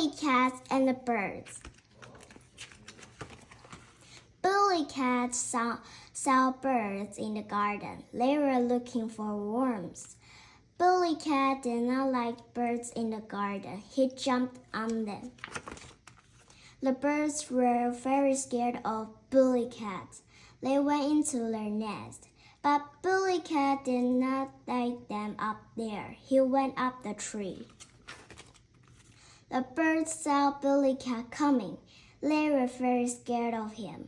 Billy Cat and the Birds. Billy Cat saw birds in the garden. They were looking for worms. Billy Cat did not like birds in the garden. He jumped on them. The birds were very scared of Billy Cat. They went into their nest. But Billy Cat did not like them up there. He went up the tree. The birds saw Billy Cat coming. They were very scared of him.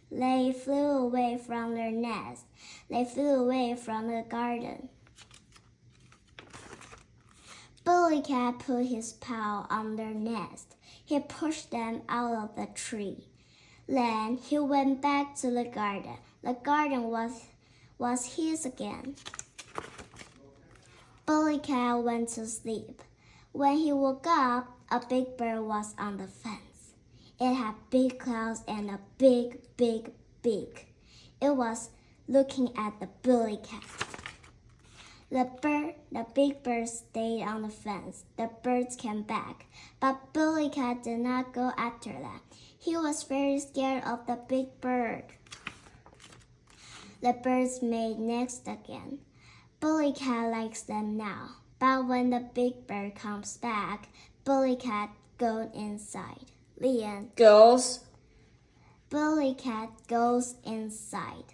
They flew away from their nest. They flew away from the garden. Billy Cat put his paw on their nest. He pushed them out of the tree. Then he went back to the garden. The garden was his again. Billy Cat went to sleep. When he woke up, a big bird was on the fence. It had big claws and a big beak. It was looking at the Billy Cat. The big bird stayed on the fence. The birds came back, but Billy Cat did not go after them. He was very scared of the big bird. The birds made nests again. Billy Cat likes them now, but when the big bird comes back, Billy Cat goes inside. The end. Billy Cat goes inside.